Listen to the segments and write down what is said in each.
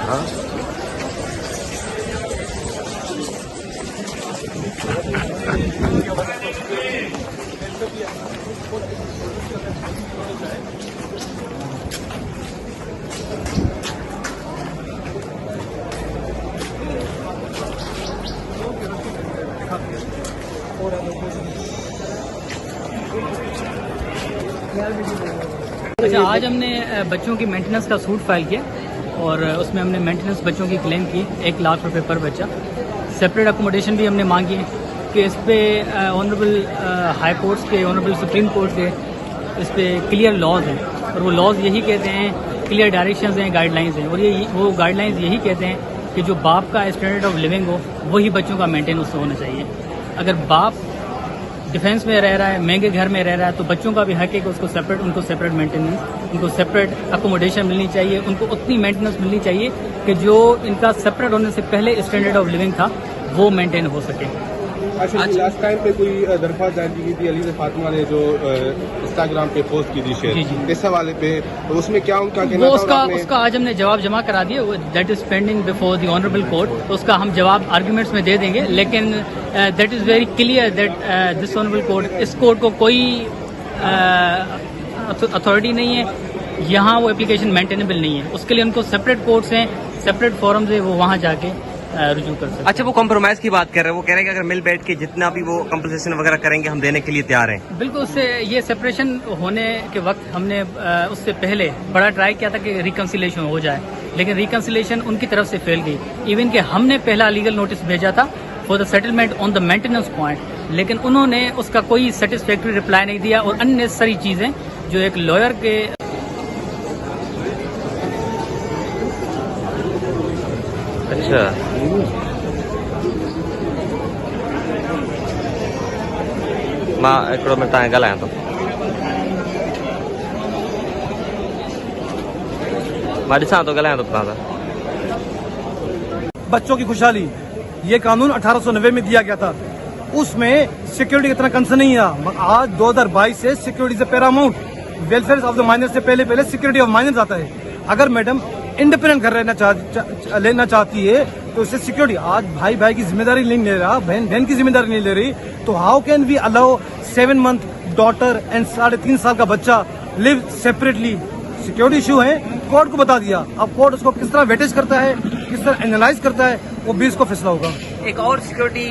हाँ? अच्छा, आज हमने बच्चों की मेंटेनेंस का सूट फाइल किया और उसमें हमने मेंटेनेंस बच्चों की क्लेम की 1 लाख रुपए पर बच्चा। सेपरेट अकोमोडेशन भी हमने मांगी है कि इस पे ऑनरेबल हाई कोर्ट्स के, ऑनरेबल सुप्रीम कोर्ट के इस पे क्लियर लॉज हैं और वो लॉज यही कहते हैं, क्लियर डायरेक्शंस हैं, गाइडलाइंस हैं और वो गाइडलाइंस यही कहते हैं कि जो बाप का स्टैंडर्ड ऑफ लिविंग हो वही बच्चों का मेंटेन उससे होना चाहिए। अगर बाप डिफेंस में रह रहा है, महंगे घर में रह रहा है, तो बच्चों का भी हक है कि उनको सेपरेट मेंटेनेंस, उनको सेपरेट अकोमोडेशन मिलनी चाहिए, उनको उतनी मेंटेनेंस मिलनी चाहिए कि जो इनका सेपरेट होने से पहले स्टैंडर्ड ऑफ लिविंग था वो मेंटेन हो सके। अच्छा, लास्ट टाइम पे कोई दरख्वास्त दायर की थी अली फातिमा ने जो इंस्टाग्राम पे पोस्ट की थी शेयर इस हवाले पे, तो उसमें क्या उनका कहना था? उसका आज हमने जवाब जमा करा दिया, that is pending before the honourable court. तो उसका हम जवाब आर्ग्यूमेंट्स में दे देंगे, लेकिन that is very clear that this honourable court, इस कोर्ट को कोई अथॉरिटी नहीं है, यहाँ वो एप्लीकेशन मेंटेनेबल नहीं है। उसके लिए उनको सेपरेट कोर्ट्स हैं, सेपरेट फोरम्स है, वो वहाँ जाके रुजू कर सकते। अच्छा, वो कॉम्प्रोमाइज की बात कर रहे हैं, वो कह रहे हैं कि अगर मिल बैठ के जितना भी वो कंपनसेशन वगैरह करेंगे हम देने के लिए तैयार हैं। बिल्कुल, उससे ये सेपरेशन होने के वक्त हमने उससे पहले बड़ा ट्राई किया था कि रिकंसिलेशन हो जाए, लेकिन रिकंसिलेशन उनकी तरफ से फेल गई। इवन कि हमने पहला लीगल नोटिस भेजा था for the settlement on the maintenance point, लेकिन उन्होंने उसका कोई सेटिस्फैक्ट्री रिप्लाई नहीं दिया और अननेसेसरी चीजें जो एक लॉयर के अच्छा मां हिकिड़ो मिंट तव्हां ॻाल्हायां थो। मां ॾिसां थो, ॻाल्हायां थो तव्हां सां। बच्चों की खुशहाली ये कानून 1890 में दिया गया था, उसमें सिक्योरिटी इतना कंसर्न नहीं था। आज 2022 से सिक्योरिटी से Paramount, welfare of the minor से पहले सिक्योरिटी ऑफ माइनर्स आता है। अगर मैडम इंडिपेंडेंट घर लेना चाहती है तो उससे सिक्योरिटी, आज भाई की जिम्मेदारी नहीं ले रहा, बहन की जिम्मेदारी नहीं ले रही, तो how can we allow 7 month daughter and 3.5 साल का बच्चा लिव सेपरेटली? सिक्योरिटी इशू है, कोर्ट को बता दिया। अब कोर्ट उसको किस तरह वेटेज करता है, किस तरह एनालाइज करता है, वो भी इसको फैसला होगा। एक और सिक्योरिटी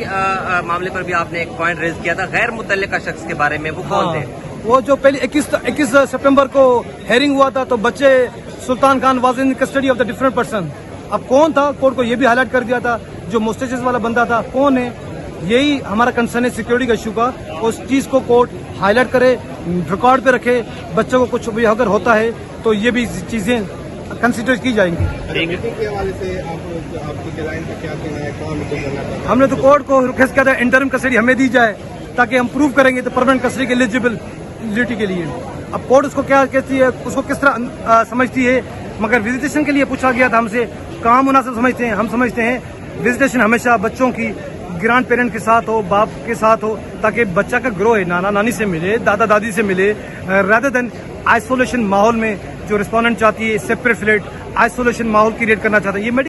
मामले पर भी आपने एक पॉइंट रेज किया था, गैर मुतल्लिका शख्स के बारे में, वो कौन थे? वो जो पहले 21 सितंबर को हेयरिंग हुआ था, तो बच्चे Sultan Khan was in custody of the different person. अब कौन था, कोर्ट को ये भी हाईलाइट कर दिया था, जो मोस्टेजेस वाला बंदा था कौन है, यही हमारा कंसर्न है सिक्योरिटी का इशू का। उस चीज को कोर्ट हाईलाइट करे, रिकॉर्ड पे रखे, बच्चों को कुछ भी अगर होता है तो ये भी चीजें कंसिडर की जाएंगी। हमने तो कोर्ट को रिक्वेस्ट किया था इंटरिम कस्टडी हमें दी जाए, ताकि हम प्रूव करेंगे तो परमानेंट कस्टडी के एलिजिबिलिटी के लिए। अब कोर्ट उसको क्या कहती है, उसको किस तरह समझती है, मगर विजिटेशन के लिए पूछा गया था हमसे, कहाँ मुनासिब समझते हैं? हम समझते हैं विजिटेशन हमेशा बच्चों की ग्रैंड पेरेंट के साथ हो, बाप के साथ हो, ताकि बच्चा का ग्रो है, नाना नानी से मिले, दादा दादी से मिले, रादर देन आइसोलेशन माहौल में जो रिस्पोंडेंट चाहती है सेपरेट फ्लैट, आइसोलेशन माहौल क्रिएट करना चाहता है। ये